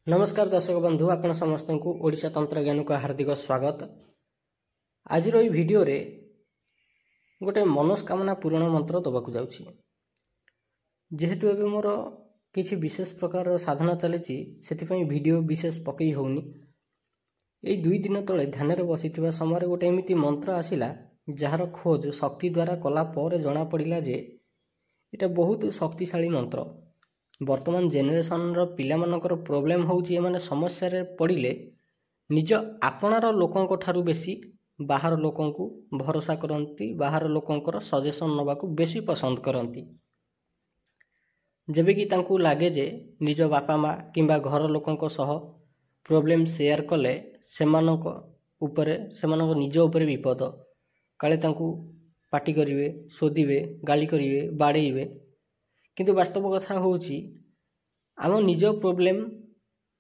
नमस्कार दर्शक बंधु आपण समस्त को ओडिशा तंत्र ज्ञान को हार्दिक स्वागत। आज ये वीडियो रे गोटे मनस्कामना पूरण मंत्र दबाक जाउछि। जेहेतु एबे मोर किछि विशेष प्रकार साधना चली से वीडियो विशेष पकई होनी। यही 2 दिन तले ध्यान रे बसिथिबा समय गोटे एमिति मंत्र आसिला जार खोज शक्ति द्वारा कला पर जना पड़िला जे एटा बहुत शक्तिशाली मंत्र। वर्तमान जेनेरेशन पिला मानकर प्रोब्लेम होउछि एमाने समस्या रे पड़िले निज आपणार लोकंक ठारू बेसी बाहर लोकंकु भरोसा करंती, बाहर लोकंकर सजेशन नबाकू बेसी पसंद करंती। जेबे कि तांकू लागे जे निज बापा माँ किंबा घर लोकंक सह प्रोब्लेम शेयर कले सेमानक उपरे सेमानक निज उपरे विपद काले तांकू पार्टी करिवे, शोधिवे, गाली करिवे, बाड़ेइवे। किंतु वास्तव कथा होउछि आम निज प्रोब्लेम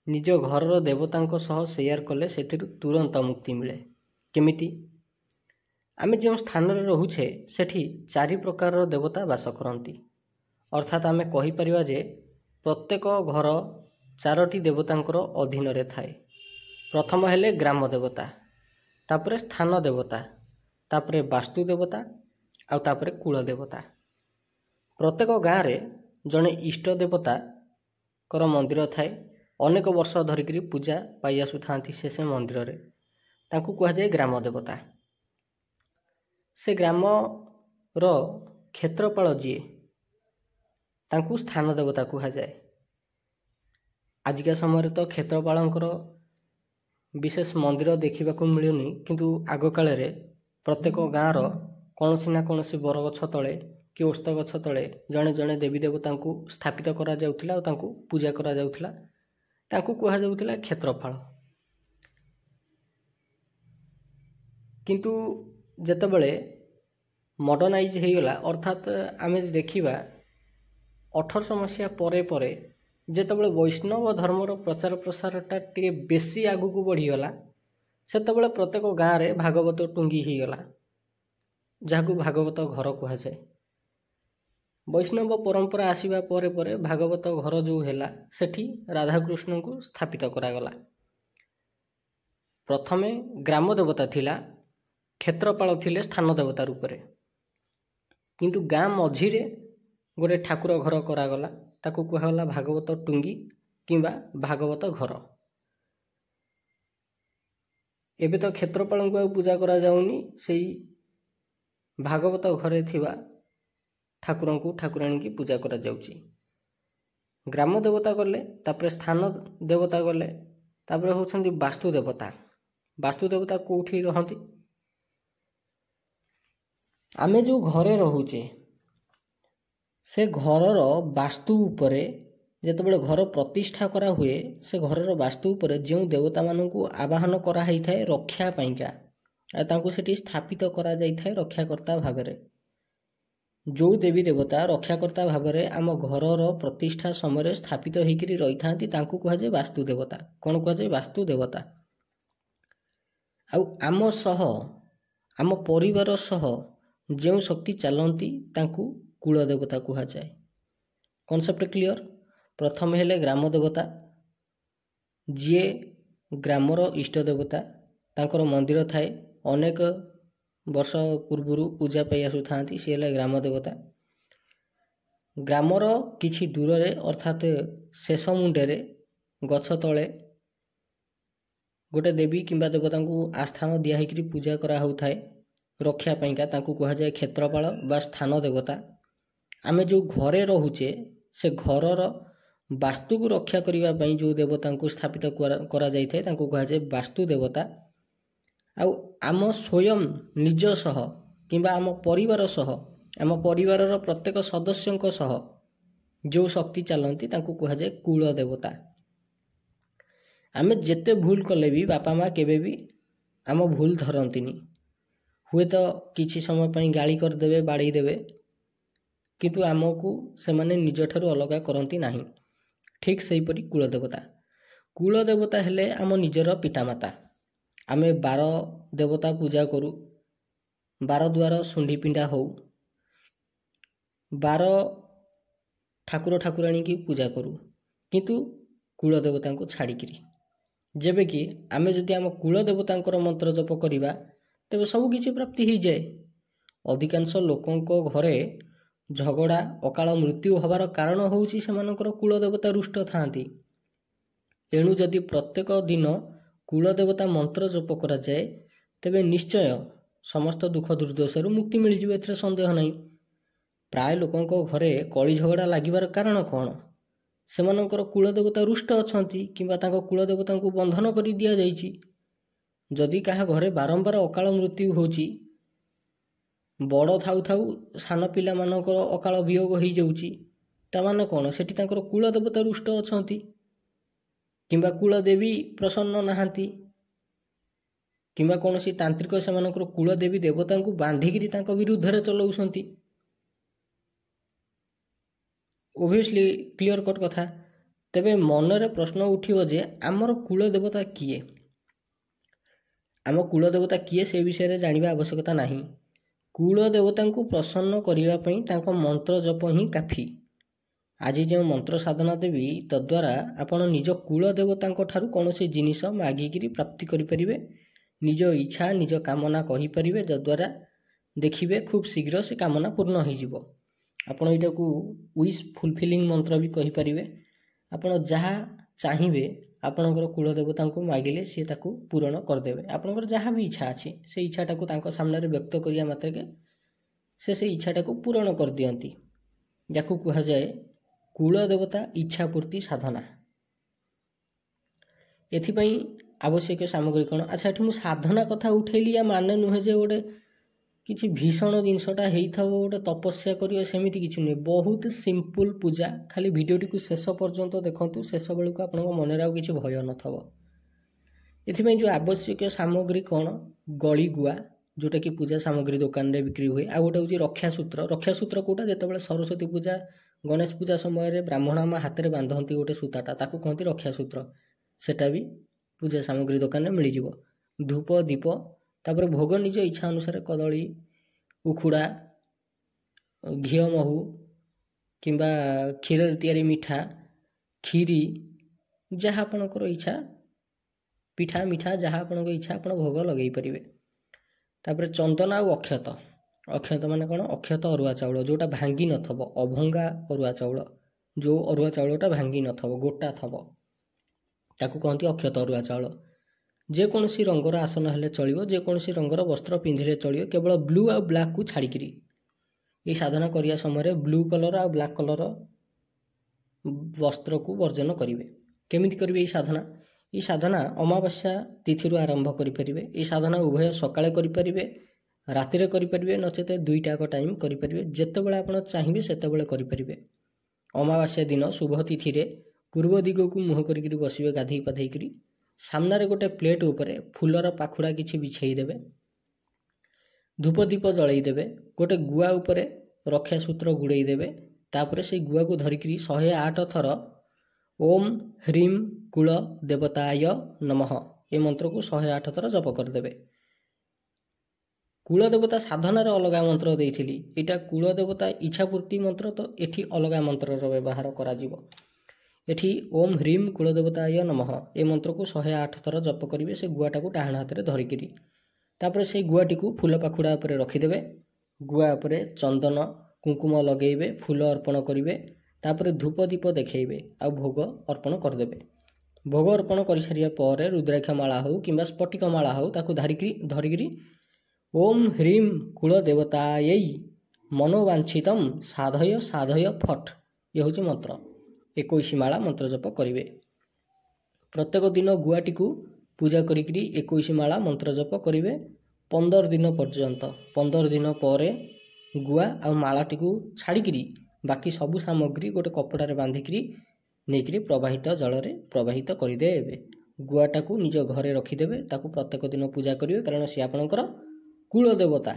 निज घर देवता सह शेयर कले सेठिरु तुरंत मुक्ति मिले। केमिति आम जो स्थान रे रहुछे सेठी 4 प्रकार देवता वास करती। अर्थात आम कहि परिबा जे प्रत्येक घर 4टी देवतांकर अधीन रे थाए। प्रथम हेले ग्राम देवता, तापरे स्थान देवता, तापरे वास्तु देवता आउ तापरे कुल देवता। प्रत्येक गाँव रे जड़े इष्ट देवता कर मंदिर थाए। अनेक वर्ष धरिक पूजा पाई आसुथा से मंदिर रे ताकू कह जाए ग्राम देवता। से ग्राम रो क्षेत्रपाल जी ताकू स्थान देवता कह जाए। आजिका समय तो क्षेत्रपालंकर विशेष मंदिर देखा मिलूनी, किंतु आग काल रे प्रत्येक गाँव कौन ना कौन बरगछ तले कि ओस्त गछ तले जड़े जड़े देवी देवता को स्थापित करा जाउथिला और तांकू पूजा करा जाउथिला। तांकू कहा जाउथिला क्षेत्रपाल। किंतु जेतेबेले मॉडर्नाइज होइगला, अर्थात आमे देखिबा 1800 मसीहा परे परे जेतेबेले वैष्णव धर्मर प्रचार प्रसारटा टिके बेसी आगु को बढ़ीगला, सेतेबेले प्रत्येक गाँव रे भागवत टुंगी होइगला, जहाकू भागवत घर कहा जाए। वैष्णव परंपरा आसीबा परे परे भागवत घर जो हैला सेठी राधाकृष्ण को स्थापित करागला। प्रथमे ग्राम देवता थिला, क्षेत्रपाल थिले स्थान देवता रूप रे। किंतु गाँ मझिरे गोटे ठाकुर घर करागला, ताकू कहला भागवत टुंगी किंबा भागवत घर। एबे तो क्षेत्रपाल को पूजा करा जाउनी, सेई भागवत घरे थिबा ठाकुर को ठाकुराणी की पूजा करा जाउची। ग्राम देवता गले, तापरे स्थान देवता गले, तापरे होछंती वास्तु देवता। वास्तु देवता कोठी रहंती? आमे जो घरे रहुचे से घरर वास्तु उपरे जेतेबेले घर प्रतिष्ठा करा हुए, से घरर वास्तु उपरे जो देवता मानकू आवाहन करा ही थाए रक्षा पाइका, तांकू सेठी स्थापित करा जाई थाए रक्षाकर्ता भाबरे। जो देवी देवता रक्षाकर्ता भावरे आम घरर प्रतिष्ठा समय स्थापित होकर रही था कहुए वास्तु देवता। कौन कहुए? वास्तु देवता। आम सह आम परिवार सह जो शक्ति चलती तांकू कुल देवता कह जाए। Concept clear? प्रथम हेले ग्राम देवता, जी ग्रामर इष्ट देवता, तांकर मंदिर थाए, अनेक वर्ष पूर्व पूजा पाई आसुथा सी है ग्राम देवता। ग्रामर किछि दूर रे अर्थात शेष मुंडे गछ तले गोटे देवी किंबा देवता को आस्थान दिखाई पूजा करा होउथाए रक्षा पाइका, तांकू कह जाए क्षेत्रपाल बा स्थान देवता। आमे जो घरे रहुचे से घरर वास्तु को रक्षा करने जो देवता को स्थापित करा जाई थाए तांकू कह जाए वास्तु देवता। आम स्वयं निज सह किंबा आम परिवार सह आम परिवार प्रत्येक सदस्यों सह जो शक्ति चलती तांकू कह जाए कुल देवता। आमे जेते भूल कले भी बापा माँ केबे भी आम भूल धरंतिनी। हुए तो किछि समय पई गाली कर देवे, बाड़ी देवे, किंतु आमको से माने निज ठारू अलगा करंती नाही। ठीक सही परी कुल देवता। कुल देवता हेले आम निजर पितामाता। आमे 12 देवता पूजा करू, 12 द्वार सुंडी पिंडा हो, 12 ठाकुर ठाकुराणी की पूजा करू, किंतु କୂଳଦେବତାଙ୍କୁ ଛାଡ଼ିକିରି। ଯେବେ କି ଆମେ ଯଦି ଆମ କୂଳଦେବତାଙ୍କର ମନ୍ତ୍ର ଜପ କରିବା ତେବେ ସବୁକିଛି ପ୍ରାପ୍ତି ହୋଇଯାଏ। ଅଧିକାଂଶ ଲୋକଙ୍କ ଘରେ ଝଗଡ଼ା ଅକାଳ ମୃତ୍ୟୁ ହେବାର କାରଣ ହେଉଛି ସେମାନଙ୍କର କୂଳଦେବତା ରୁଷ୍ଟ ଥାଆନ୍ତି। ଏଣୁ ଯଦି ପ୍ରତ୍ୟେକ ଦିନ କୂଳଦେବତା ମନ୍ତ୍ର ଜପ କରାଯାଏ ତେବେ ନିଶ୍ଚୟ ସମସ୍ତ ଦୁଃଖ ଦୁର୍ଦ୍ଦଶାରୁ ମୁକ୍ତି ମିଳିଯିବ, ଏଥିରେ ସନ୍ଦେହ ନାହିଁ। ପ୍ରାୟ ଲୋକଙ୍କ ଘରେ କଳି ଝଗଡ଼ା ଲାଗିବାର କାରଣ କ'ଣ? ସେମାନଙ୍କର କୂଳଦେବତା ରୁଷ୍ଟ ଅଛନ୍ତି କିମ୍ବା ତାଙ୍କ କୂଳଦେବତାଙ୍କୁ ବନ୍ଧନ କରି ଦିଆଯାଇଛି। ଯଦି କାହା ଘରେ ବାରମ୍ବାର ଅକାଳ ମୃତ୍ୟୁ ହେଉଛି, ବଡ଼ ଥାଉ ଥାଉ ସାନ ପିଲାମାନଙ୍କର ଅକାଳ ବିୟୋଗ ହୋଇଯାଉଛି, ତାମାନେ କ'ଣ ସେଠି ତାଙ୍କର କୂଳଦେବତା ରୁଷ୍ଟ ଅଛନ୍ତି କିମ୍ବା କୂଳଦେବୀ ପ୍ରସନ୍ନ ନାହାନ୍ତି, କିମ୍ବା କୌଣସି ତାନ୍ତ୍ରିକ ସେମାନଙ୍କର କୂଳଦେବୀ ଦେବତାଙ୍କୁ ବାନ୍ଧିକିରି ତାଙ୍କ ବିରୁଦ୍ଧରେ ଚଲାଉଛନ୍ତି। ଓଭିୟସଲି କ୍ଲିଅର କଟ୍ କଥା। ତେବେ ମନରେ ପ୍ରଶ୍ନ ଉଠିବ ଯେ ଆମର କୂଳଦେବତା କିଏ? ଆମ କୂଳଦେବତା କିଏ ସେ ବିଷୟରେ ଜାଣିବା ଆବଶ୍ୟକତା ନାହିଁ। କୂଳଦେବତାଙ୍କୁ ପ୍ରସନ୍ନ କରିବା ପାଇଁ ତାଙ୍କ ମନ୍ତ୍ର ଜପ ହିଁ କାଫି। ଆଜି ଯେଉଁ ମନ୍ତ୍ର ସାଧନା ଦେବି ତଦ୍ୱାରା ଆପଣ ନିଜ କୂଳଦେବତାଙ୍କ ଠାରୁ କୌଣସି ଜିନିଷ ମାଗିକିରି ପ୍ରାପ୍ତି କରିପାରିବେ, ନିଜ ଇଚ୍ଛା ନିଜ କାମନା କହିପାରିବେ, ଯଦ୍ୱାରା ଦେଖିବେ ଖୁବ୍ ଶୀଘ୍ର ସେ କାମନା ପୂର୍ଣ୍ଣ ହୋଇଯିବ। ଆପଣ ଏଇଟାକୁ ୱିଶ୍ ଫୁଲଫିଲିଂ ମନ୍ତ୍ର ବି କହିପାରିବେ। ଆପଣ ଯାହା ଚାହିଁବେ ଆପଣଙ୍କର କୂଳଦେବତାଙ୍କୁ ମାଗିଲେ ସିଏ ତାକୁ ପୂରଣ କରିଦେବେ। ଆପଣଙ୍କର ଯାହା ବି ଇଚ୍ଛା ଅଛି ସେ ଇଚ୍ଛାଟାକୁ ତାଙ୍କ ସାମ୍ନାରେ ବ୍ୟକ୍ତ କରିବା ମାତ୍ରକେ ସେ ଇଚ୍ଛାଟାକୁ ପୂରଣ କରିଦିଅନ୍ତି। ଯାକୁ କୁହାଯାଏ କୂଳଦେବତା ଇଚ୍ଛା ପୂର୍ତ୍ତି ସାଧନା। ଏଥିପାଇଁ ଆବଶ୍ୟକୀୟ ସାମଗ୍ରୀ କ'ଣ? ଆଚ୍ଛା, ଏଠି ମୁଁ ସାଧନା କଥା ଉଠେଇଲି, ୟା ମାନେ ନୁହେଁ ଯେ ଗୋଟେ କିଛି ଭୀଷଣ ଜିନିଷଟା ହେଇଥିବ, ଗୋଟେ ତପସ୍ୟା କରିବ, ସେମିତି କିଛି ନୁହେଁ। ବହୁତ ସିମ୍ପୁଲ ପୂଜା। ଖାଲି ଭିଡ଼ିଓଟିକୁ ଶେଷ ପର୍ଯ୍ୟନ୍ତ ଦେଖନ୍ତୁ, ଶେଷ ବେଳକୁ ଆପଣଙ୍କ ମନରେ ଆଉ କିଛି ଭୟ ନଥିବ। ଏଥିପାଇଁ ଯେଉଁ ଆବଶ୍ୟକୀୟ ସାମଗ୍ରୀ କ'ଣ? ଗଳି ଗୁଆ, ଯେଉଁଟାକି ପୂଜା ସାମଗ୍ରୀ ଦୋକାନରେ ବିକ୍ରି ହୁଏ। ଆଉ ଗୋଟେ ହେଉଛି ରକ୍ଷାସୂତ୍ର। ରକ୍ଷାସୂତ୍ର କେଉଁଟା? ଯେତେବେଳେ ସରସ୍ୱତୀ ପୂଜା ଗଣେଶ ପୂଜା ସମୟରେ ବ୍ରାହ୍ମଣ ଆମ ହାତରେ ବାନ୍ଧନ୍ତି ଗୋଟେ ସୂତାଟା, ତାକୁ କହନ୍ତି ରକ୍ଷାସୂତ୍ର। ସେଟା ବି ପୂଜା ସାମଗ୍ରୀ ଦୋକାନରେ ମିଳିଯିବ। ଧୂପ ଦୀପ, ତାପରେ ଭୋଗ ନିଜ ଇଚ୍ଛା ଅନୁସାରେ କଦଳୀ, ଉଖୁଡ଼ା, ଘିଅ ମହୁ କିମ୍ବା କ୍ଷୀରରେ ତିଆରି ମିଠା, କ୍ଷୀରି, ଯାହା ଆପଣଙ୍କର ଇଚ୍ଛା, ପିଠା ମିଠା ଯାହା ଆପଣଙ୍କ ଇଚ୍ଛା ଆପଣ ଭୋଗ ଲଗାଇ ପାରିବେ। ତାପରେ ଚନ୍ଦନ ଆଉ ଅକ୍ଷତ। ଅକ୍ଷତ ମାନେ କ'ଣ? ଅକ୍ଷତ ଅରୁଆ ଚାଉଳ, ଯେଉଁଟା ଭାଙ୍ଗି ନଥିବ, ଅଭଙ୍ଗା ଅରୁଆ ଚାଉଳ, ଯେଉଁ ଅରୁଆ ଚାଉଳଟା ଭାଙ୍ଗି ନଥିବ, ଗୋଟା ଥିବ, ତାକୁ କହନ୍ତି ଅକ୍ଷତ ଅରୁଆ ଚାଉଳ। ଯେକୌଣସି ରଙ୍ଗର ଆସନ ହେଲେ ଚଳିବ, ଯେକୌଣସି ରଙ୍ଗର ବସ୍ତ୍ର ପିନ୍ଧିଲେ ଚଳିବ, କେବଳ ବ୍ଲୁ ଆଉ ବ୍ଲାକ୍କୁ ଛାଡ଼ିକିରି। ଏହି ସାଧନା କରିବା ସମୟରେ ବ୍ଲୁ କଲର ଆଉ ବ୍ଲାକ୍ କଲର ବସ୍ତ୍ରକୁ ବର୍ଜନ କରିବେ। କେମିତି କରିବେ ଏହି ସାଧନା? ଏହି ସାଧନା ଅମାବାସ୍ୟା ତିଥିରୁ ଆରମ୍ଭ କରିପାରିବେ। ଏହି ସାଧନା ଉଭୟ ସକାଳେ କରିପାରିବେ, ରାତିରେ କରିପାରିବେ, ନଚେତ ଦୁଇଟାକ ଟାଇମ୍ କରିପାରିବେ। ଯେତେବେଳେ ଆପଣ ଚାହିଁବେ ସେତେବେଳେ କରିପାରିବେ। ଅମାବାସ୍ୟା ଦିନ ଶୁଭ ତିଥିରେ ପୂର୍ବ ଦିଗକୁ ମୁହଁ କରିକିରି ବସିବେ, ଗାଧେଇ ପାଧେଇକିରି। ସାମ୍ନାରେ ଗୋଟେ ପ୍ଲେଟ୍ ଉପରେ ଫୁଲର ପାଖୁଡ଼ା କିଛି ବିଛେଇ ଦେବେ, ଧୂପ ଦୀପ ଜଳେଇ ଦେବେ, ଗୋଟେ ଗୁଆ ଉପରେ ରକ୍ଷାସୂତ୍ର ଗୁଡ଼େଇ ଦେବେ। ତାପରେ ସେଇ ଗୁଆକୁ ଧରିକିରି 108 ଥର ଓମ୍ ହ୍ରିମ୍ କୂଳ ଦେବତାୟ ନମଃ ଏ ମନ୍ତ୍ରକୁ 108 ଥର ଜପ କରିଦେବେ। କୂଳଦେବତା ସାଧନାରେ ଅଲଗା ମନ୍ତ୍ର ଦେଇଥିଲି, ଏଇଟା କୂଳଦେବତା ଇଚ୍ଛାପୂର୍ତ୍ତି ମନ୍ତ୍ର, ତ ଏଠି ଅଲଗା ମନ୍ତ୍ରର ବ୍ୟବହାର କରାଯିବ। ଏଠି ଓମ୍ ହ୍ରିମ୍ କୂଳଦେବତାୟ ନମଃ ଏ ମନ୍ତ୍ରକୁ 108 ଥର ଜପ କରିବେ, ସେ ଗୁଆଟାକୁ ଡାହାଣ ହାତରେ ଧରିକିରି। ତାପରେ ସେଇ ଗୁଆଟିକୁ ଫୁଲ ପାଖୁଡ଼ା ଉପରେ ରଖିଦେବେ। ଗୁଆ ଉପରେ ଚନ୍ଦନ କୁଙ୍କୁମ ଲଗେଇବେ, ଫୁଲ ଅର୍ପଣ କରିବେ, ତାପରେ ଧୂପ ଦୀପ ଦେଖେଇବେ ଆଉ ଭୋଗ ଅର୍ପଣ କରିଦେବେ। ଭୋଗ ଅର୍ପଣ କରିସାରିବା ପରେ ରୁଦ୍ରାକ୍ଷ ମାଳା ହେଉ କିମ୍ବା ସ୍ଫଟିକ ମାଳା ହେଉ ତାକୁ ଧରିକିରି ଓମ୍ ହ୍ରିମ୍ କୂଳ ଦେବତାयै ମନୋବାଞ୍ଛିତମ୍ ସାଧୟ ସାଧୟ ଫଟ୍ ଏ ହେଉଛି ମନ୍ତ୍ର। 21 ମାଳା ମନ୍ତ୍ର ଜପ କରିବେ। ପ୍ରତ୍ୟେକ ଦିନ ଗୁଆଟିକୁ ପୂଜା କରିକିରି 21 ମାଳା ମନ୍ତ୍ର ଜପ କରିବେ 15 ଦିନ ପର୍ଯ୍ୟନ୍ତ। 15 ଦିନ ପରେ ଗୁଆ ଆଉ ମାଳାଟିକୁ ଛାଡ଼ିକିରି ବାକି ସବୁ ସାମଗ୍ରୀ ଗୋଟେ କପଡ଼ାରେ ବାନ୍ଧିକିରି ନେଇକିରି ପ୍ରବାହିତ ଜଳରେ ପ୍ରବାହିତ କରିଦେବେ। ଗୁଆଟାକୁ ନିଜ ଘରେ ରଖିଦେବେ, ତାକୁ ପ୍ରତ୍ୟେକ ଦିନ ପୂଜା କରିବେ, କାରଣ ସିଏ ଆପଣଙ୍କର କୂଳ ଦେବତା।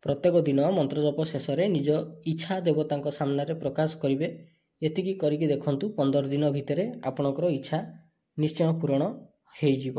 ପ୍ରତ୍ୟେକ ଦିନ ମନ୍ତ୍ର ଜପ ଶେଷରେ ନିଜ ଇଚ୍ଛା ଦେବତାଙ୍କ ସାମ୍ନାରେ ପ୍ରକାଶ କରିବେ। ଏତିକି କରିକି ଦେଖନ୍ତୁ, 15 ଦିନ ଭିତରେ ଆପଣଙ୍କର ଇଚ୍ଛା ନିଶ୍ଚୟ ପୂରଣ ହୋଇଯିବ।